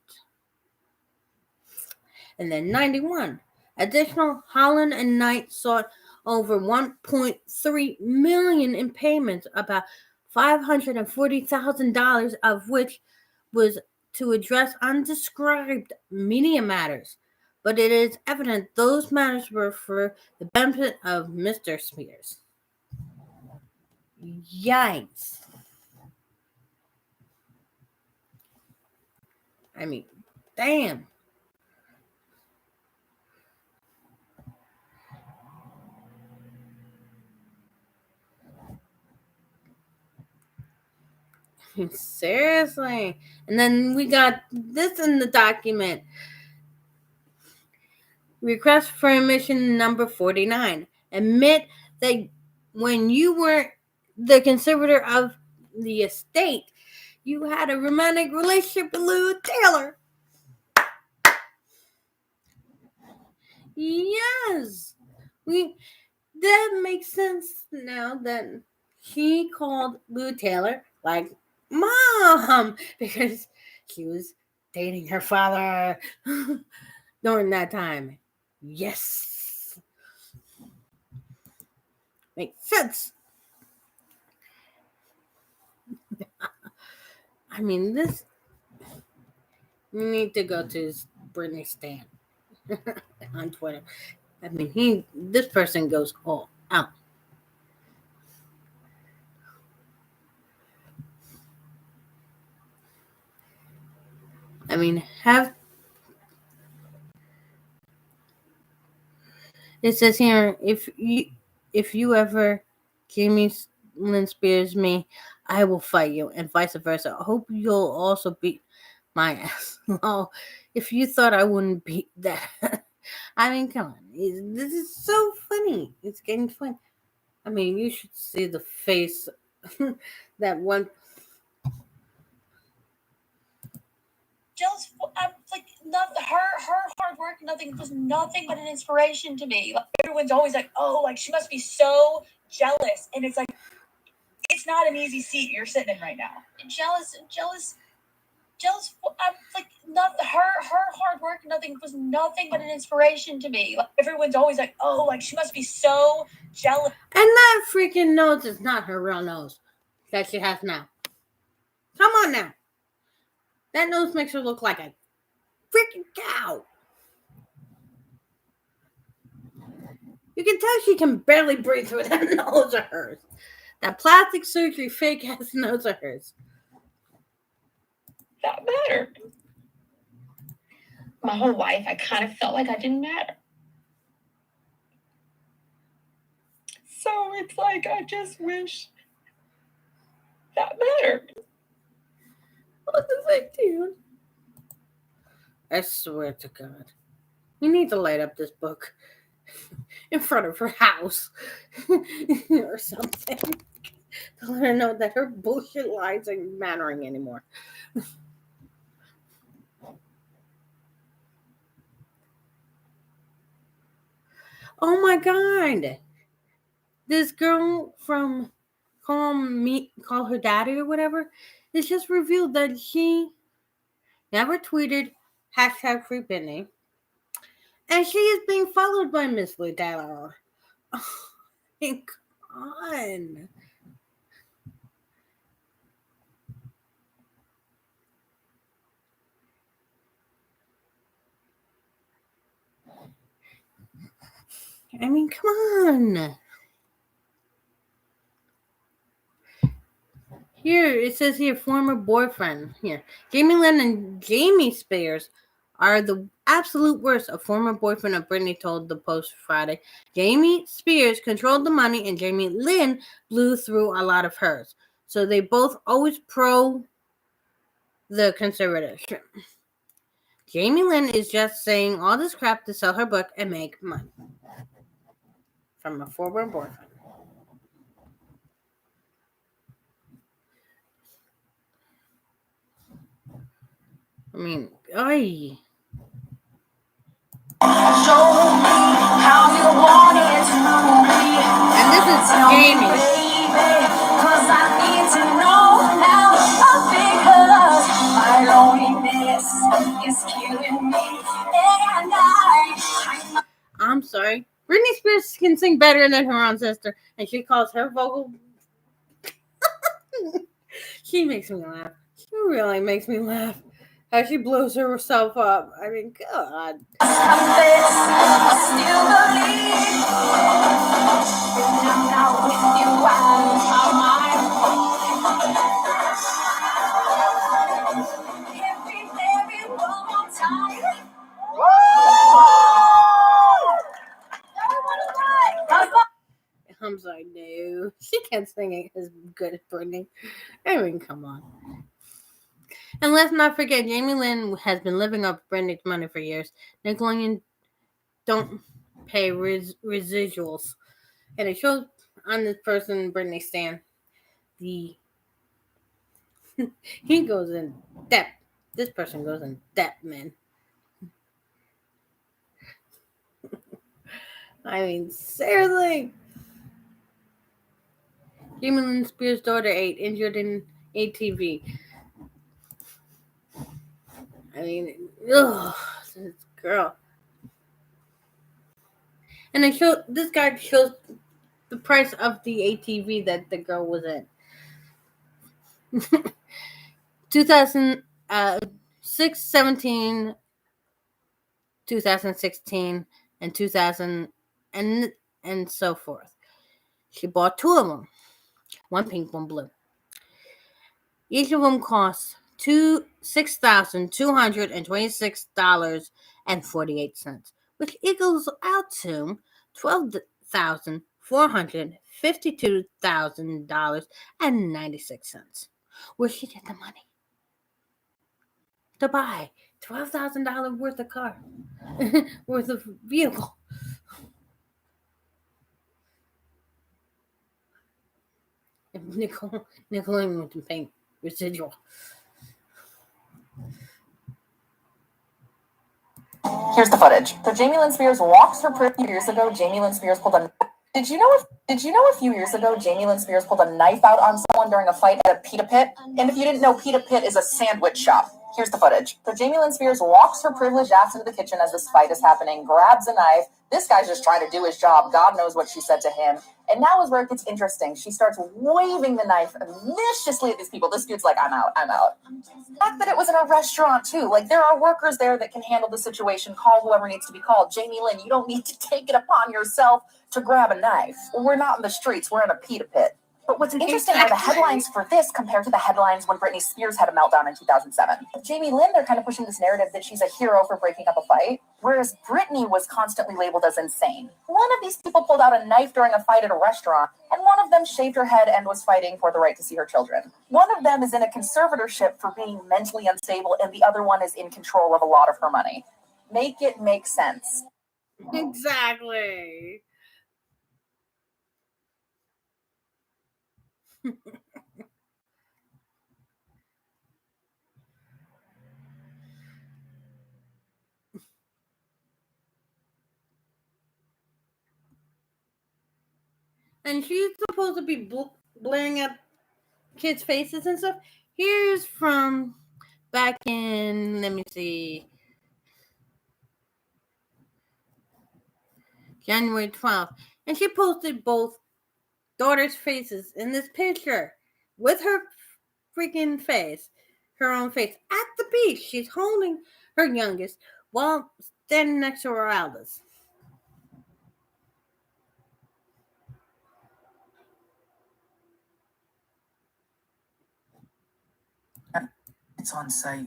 And then 91. Additional Holland and Knight sought over $1.3 million in payments, about $540,000 of which was to address undescribed media matters. But it is evident those matters were for the benefit of Mr. Spears. Yikes. I mean, damn. Seriously. And then we got this in the document. Request for admission number 49. Admit that when you were the conservator of the estate, you had a romantic relationship with Lou Taylor. Yes. That makes sense now that she called Lou Taylor like Mom because she was dating her father during that time. Yes. Makes sense. I mean, this. We need to go to Brittany Stan on Twitter. I mean, this person goes all out. I mean, it says here, if you ever Jamie Lynn Spears me, I will fight you, and vice versa. I hope you'll also beat my ass. Oh, if you thought I wouldn't beat that. I mean, come on. This is so funny. It's getting funny. I mean, you should see the face that one. Jill's like not her hard work. Nothing was nothing but an inspiration to me. Like, everyone's always like, oh, like she must be so jealous, and it's like it's not an easy seat you're sitting in right now. Jealous. Like not her hard work. Nothing was nothing but an inspiration to me. Like, everyone's always like, oh, like she must be so jealous. And that freaking nose is not her real nose that she has now. Come on now. That nose makes her look like a freaking cow. You can tell she can barely breathe through that nose of hers. That plastic surgery fake ass nose of hers. That mattered. My whole life, I kind of felt like I didn't matter. So it's like I just wish that mattered. What the fuck, dude? I swear to God. You need to light up this book in front of her house or something to let her know that her bullshit lies aren't mattering anymore. Oh my God. This girl from Call Her Daddy or whatever, it's just revealed that she never tweeted #Free Briyney. And she is being followed by Miss Liddell. Oh my God. I mean, come on. Here, it says here, former boyfriend. Here, Jamie Lynn and Jamie Spears are the absolute worst. A former boyfriend of Briyney told the Post Friday. Jamie Spears controlled the money and Jamie Lynn blew through a lot of hers. So they both always pro the conservatorship. Jamie Lynn is just saying all this crap to sell her book and make money from a former boyfriend. I mean, oy. Show me how you want it to be. And this is Jamie. Cause I need to know now. Because my loneliness is killing me. And I'm sorry. Britney Spears can sing better than her own sister, and she calls her vocal. She makes me laugh. She really makes me laugh. How she blows herself up. I mean, God. I still believe. And I'm not with you out of my mind. If we marry one more time. I'm sorry, no. She can't sing it as good as Britney. I mean, come on. And let's not forget, Jamie Lynn has been living off Britney's money for years. Nickelodeon don't pay residuals. And it shows on this person, Britney Stan, he goes in depth. This person goes in depth, man. I mean, seriously. Jamie Lynn Spears' daughter 8 injured in ATV. I mean, ugh, this girl. And this guy shows the price of the ATV that the girl was in. 2016, and 2000 and so forth. She bought 2 of them, one pink, one blue. Each of them cost $6,226.48, which equals out to $12,452,000.96. Where she get the money to buy $12,000 worth of car, worth of vehicle. Nicole went to pay residual. Here's the footage. So Jamie Lynn Spears walks her proof. A few years ago, Jamie Lynn Spears pulled a. Did you know a few years ago, Jamie Lynn Spears pulled a knife out on someone during a fight at a pita pit? And if you didn't know, pita pit is a sandwich shop. Here's the footage. So Jamie Lynn Spears walks her privileged ass into the kitchen as this fight is happening, grabs a knife. This guy's just trying to do his job. God knows what she said to him. And now is where it gets interesting. She starts waving the knife viciously at these people. This dude's like, I'm out. The fact that it was in a restaurant, too. Like, there are workers there that can handle the situation. Call whoever needs to be called. Jamie Lynn, you don't need to take it upon yourself to grab a knife. We're not in the streets. We're in a pita pit. But what's interesting are the headlines for this compared to the headlines when Britney Spears had a meltdown in 2007. Jamie Lynn, they're kind of pushing this narrative that she's a hero for breaking up a fight, whereas Britney was constantly labeled as insane. One of these people pulled out a knife during a fight at a restaurant, and one of them shaved her head and was fighting for the right to see her children. One of them is in a conservatorship for being mentally unstable, and the other one is in control of a lot of her money. Make it make sense. Exactly. And she's supposed to be blaring at kids' faces and stuff. Here's from back in, let me see, January 12th. And she posted both daughters' faces in this picture with her freaking face, her own face, at the beach. She's holding her youngest while standing next to her eldest. It's on site.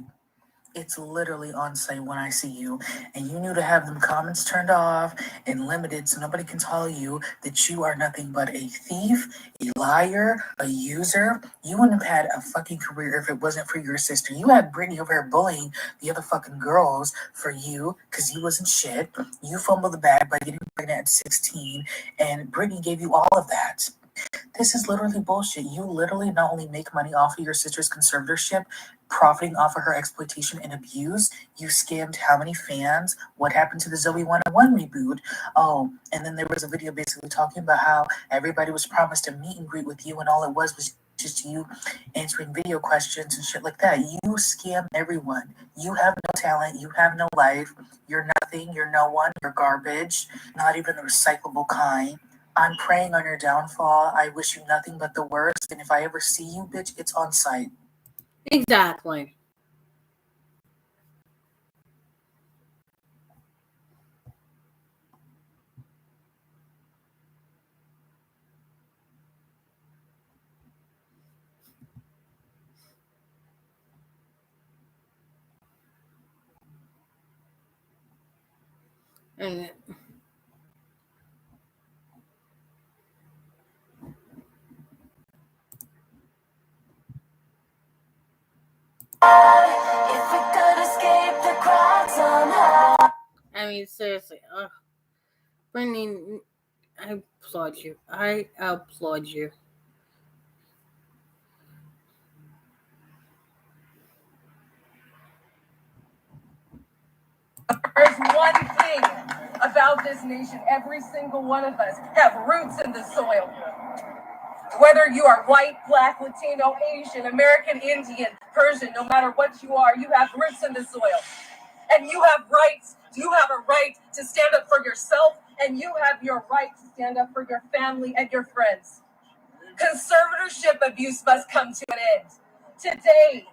It's literally on site when I see you. And you knew to have them comments turned off and limited so nobody can tell you that you are nothing but a thief, a liar, a user. You wouldn't have had a fucking career if it wasn't for your sister. You had Brittany over here bullying the other fucking girls for you because you wasn't shit. You fumbled the bag by getting pregnant at 16, and Brittany gave you all of that. This is literally bullshit. You literally not only make money off of your sister's conservatorship, profiting off of her exploitation and abuse, you scammed how many fans? What happened to the Zoe 101 reboot? Oh, and then there was a video basically talking about how everybody was promised a meet and greet with you, and all it was just you answering video questions and shit like that. You scam everyone. You have no talent. You have no life. You're nothing. You're no one. You're garbage. Not even the recyclable kind. I'm praying on your downfall. I wish you nothing but the worst. And if I ever see you, bitch, it's on site. Exactly. And If we could escape the crowd somehow. I mean, seriously, Brittany, I applaud you. I applaud you. There's one thing about this nation. Every single one of us have roots in the soil. Whether you are white, black, Latino, Asian, American, Indian, Persian, no matter what you are, you have roots in the soil. And you have rights. You have a right to stand up for yourself, and you have your right to stand up for your family and your friends. Conservatorship abuse must come to an end. Today,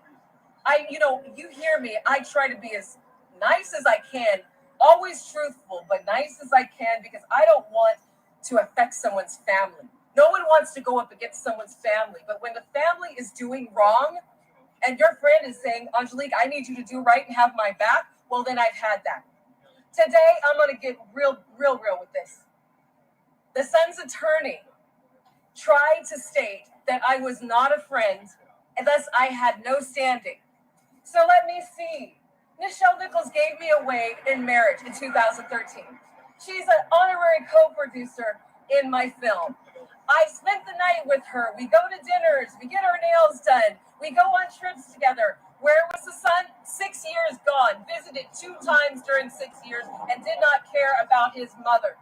you hear me, I try to be as nice as I can always truthful, but nice as I can because I don't want to affect someone's family. No one wants to go up against someone's family, but when the family is doing wrong and your friend is saying, Angelique, I need you to do right and have my back, well, then I've had that. Today, I'm going to get real with this. The son's attorney tried to state that I was not a friend and thus I had no standing. So let me see. Nichelle Nichols gave me away in marriage in 2013. She's an honorary co-producer in my film. I spent the night with her. We go to dinners. We get our nails done. We go on trips together. Where was the son? 6 years gone. Visited 2 times during 6 years and did not care about his mother.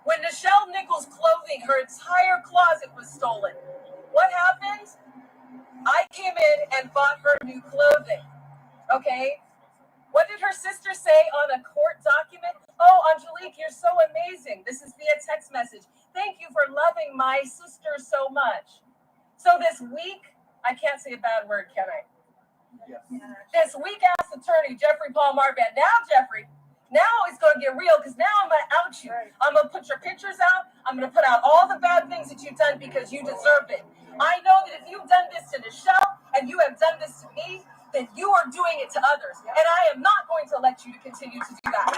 When Nichelle Nichols' clothing, her entire closet was stolen. What happened? I came in and bought her new clothing. Okay? What did her sister say on a court document? Oh, Angelique, you're so amazing. This is via text message. Thank you for loving my sister so much. So this weak, I can't say a bad word, can I? Yes. This weak-ass attorney, Jeffrey Paul Marvan. Now, Jeffrey, now it's going to get real because now I'm going to out you. Right. I'm going to put your pictures out. I'm going to put out all the bad things that you've done because you deserve it. I know that if you've done this to Nichelle and you have done this to me, then you are doing it to others. And I am not going to let you to continue to do that.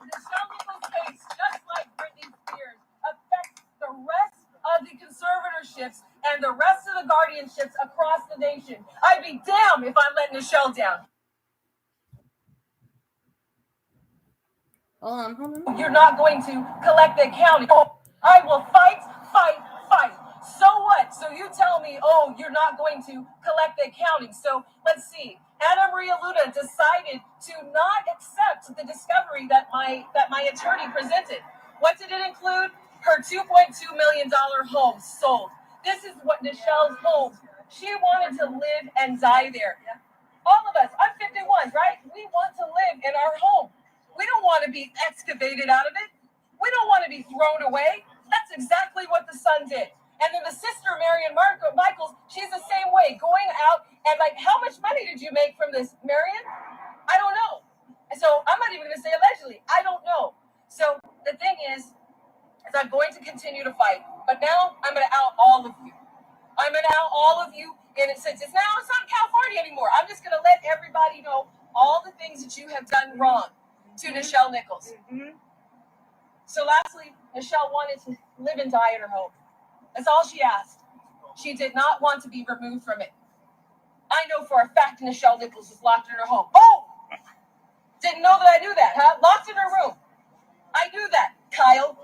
Nichelle Nichols' case, just like Britney Spears, affects the rest of the conservatorships and the rest of the guardianships across the nation. I'd be damned if I let Nichelle down. Hold on. You're not going to collect the accounting. Oh, I will fight. So what? So you tell me, oh, you're not going to collect the accounting. So let's see. Anna Maria Luna decided to not accept the discovery that my attorney presented. What did it include? Her $2.2 million home sold. This is what Nichelle's home. She wanted to live and die there. All of us, I'm 51, right? We want to live in our home. We don't want to be excavated out of it. We don't want to be thrown away. That's exactly what the son did. And then the sister, Marion Michaels, she's the same way, going out and like, how much money did you make from this, Marion? I don't know. So I'm not even going to say allegedly. I don't know. So the thing is I'm going to continue to fight. But now I'm going to out all of you. I'm going to out all of you. And since it's not California anymore, I'm just going to let everybody know all the things that you have done wrong to Nichelle Nichols. Mm-hmm. So lastly, Nichelle wanted to live and die in her home. That's all she asked. She did not want to be removed from it. I know for a fact Nichelle Nichols was locked in her home. Oh! Didn't know that I knew that, huh? Locked in her room. I knew that, Kyle.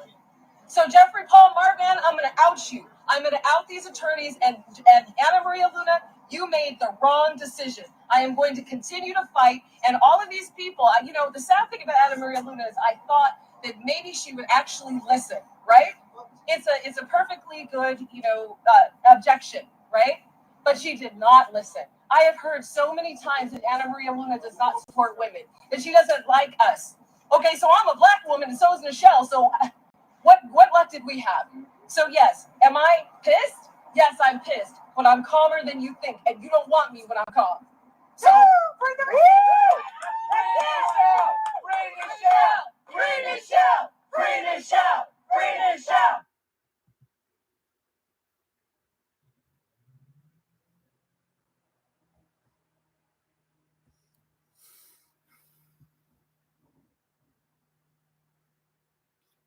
So Jeffrey Paul Marvan, I'm going to out you. I'm going to out these attorneys and Anna Maria Luna, you made the wrong decision. I am going to continue to fight. And all of these people, the sad thing about Anna Maria Luna is I thought that maybe she would actually listen, right? It's a perfectly good, objection, right? But she did not listen. I have heard so many times that Anna Maria Luna does not support women, that she doesn't like us. Okay, so I'm a black woman and so is Nichelle. So what luck did we have? So yes, am I pissed? Yes, I'm pissed. But I'm calmer than you think, and you don't want me when I'm calm. So bring Nichelle.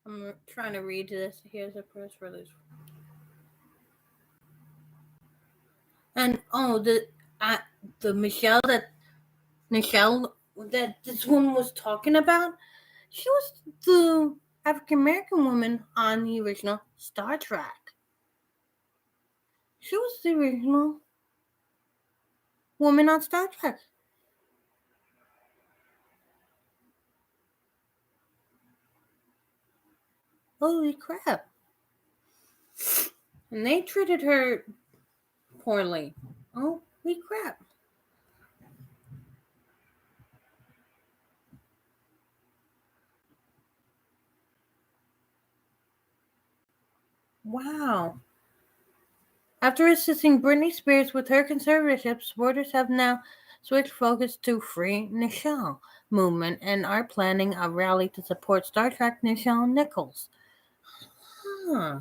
I'm trying to read this. Here's a press release. And the Nichelle that this woman was talking about, she was the African American woman on the original Star Trek. She was the original woman on Star Trek. Holy crap. And they treated her poorly. Holy crap. Wow. After assisting Britney Spears with her conservatorship, supporters have now switched focus to Free Nichelle movement and are planning a rally to support Star Trek Nichelle Nichols. Huh.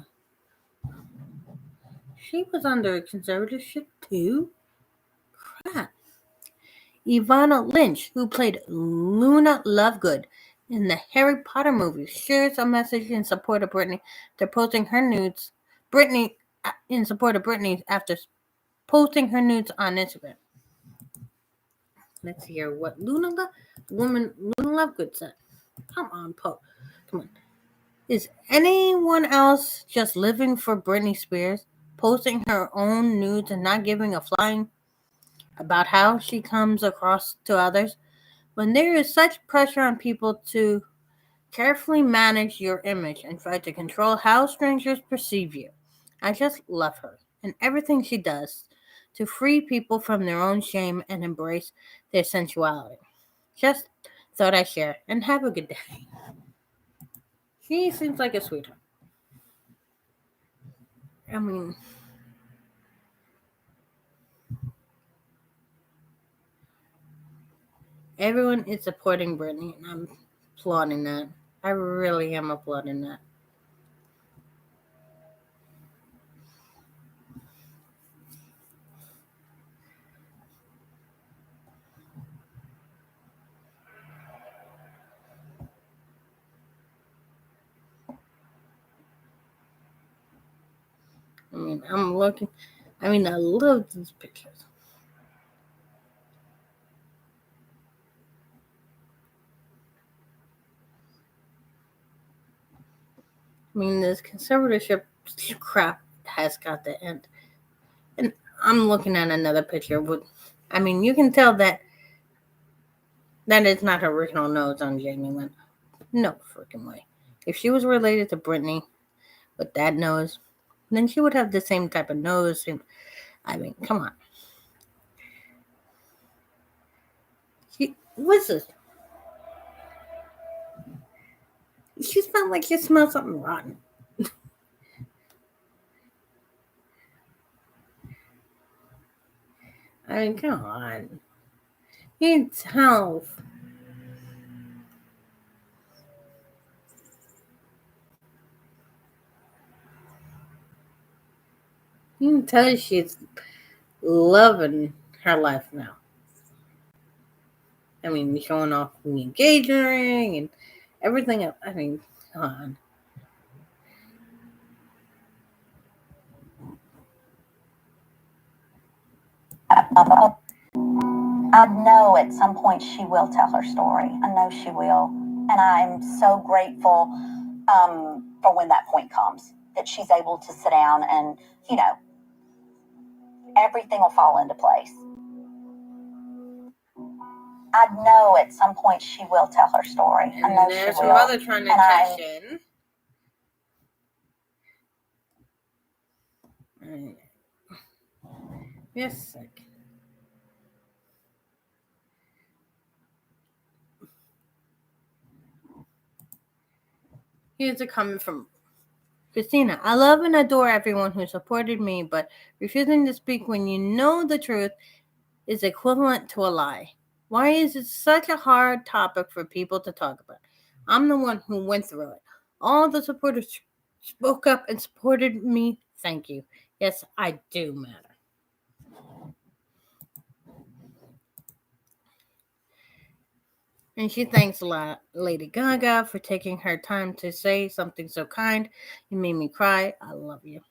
She was under conservatorship too? Crap. Ivana Lynch, who played Luna Lovegood in the Harry Potter movies, shares a message in support of Britney after posting her nudes. Britney in support of Britney after posting her nudes on Instagram. Let's hear what Luna Lovegood said. Come on, Poe. Come on. Is anyone else just living for Britney Spears, posting her own nudes and not giving a flying about how she comes across to others? When there is such pressure on people to carefully manage your image and try to control how strangers perceive you, I just love her and everything she does to free people from their own shame and embrace their sensuality. Just thought I'd share and have a good day. She seems like a sweetheart. I mean, everyone is supporting Britney, and I'm applauding that. I really am applauding that. I mean, I love these pictures. I mean, this conservatorship crap has got to end. And I'm looking at another picture with, you can tell that is not her original nose on Jamie Lynn. No freaking way. If she was related to Britney with that nose, then she would have the same type of nose. Come on. What's this? She smelled like she smelled something rotten. Come on. You can tell. You can tell she's loving her life now. Showing off the engagement ring and everything else. Come on. I know at some point she will tell her story. I know she will. And I'm so grateful for when that point comes, that she's able to sit down and, everything will fall into place. I know at some point she will tell her story. And I know there's she her will. mother trying to cash in. Yes, second. Here's a comment from Christina. I love and adore everyone who supported me, but refusing to speak when you know the truth is equivalent to a lie. Why is it such a hard topic for people to talk about? I'm the one who went through it. All the supporters spoke up and supported me. Thank you. Yes, I do matter. And she thanks Lady Gaga for taking her time to say something so kind. You made me cry. I love you.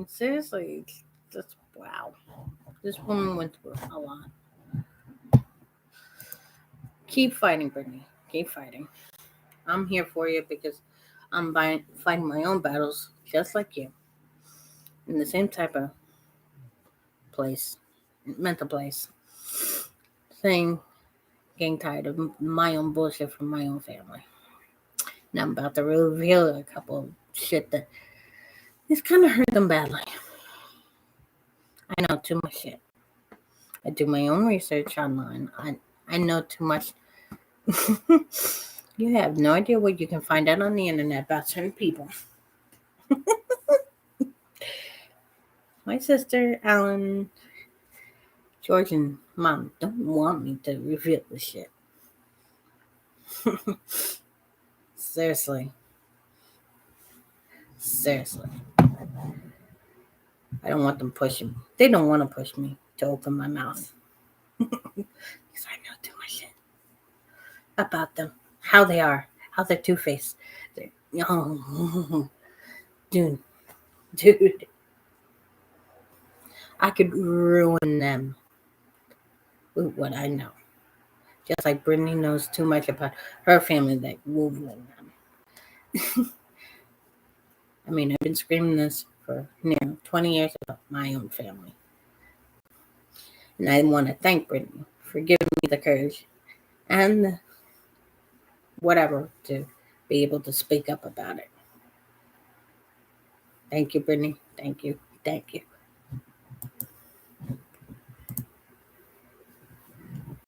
Seriously, just wow. This woman went through a lot. Keep fighting, Brittany. Keep fighting. I'm here for you because I'm fighting my own battles just like you. In the same type of place, saying, getting tired of my own bullshit from my own family. Now I'm about to reveal a couple of shit that is kind of hurt them badly. I know too much shit. I do my own research online. I know too much. You have no idea what you can find out on the internet about certain people. My sister, Alan, George, and Mom don't want me to reveal this shit. Seriously. I don't want them pushing. They don't want to push me to open my mouth. Because I know too much shit about them. How they are. How they're two-faced. Oh, dude. I could ruin them with what I know. Just like Brittany knows too much about her family that will ruin them. I mean, I've been screaming this for near 20 years about my own family. And I want to thank Brittany for giving me the courage and whatever to be able to speak up about it. Thank you, Brittany. Thank you.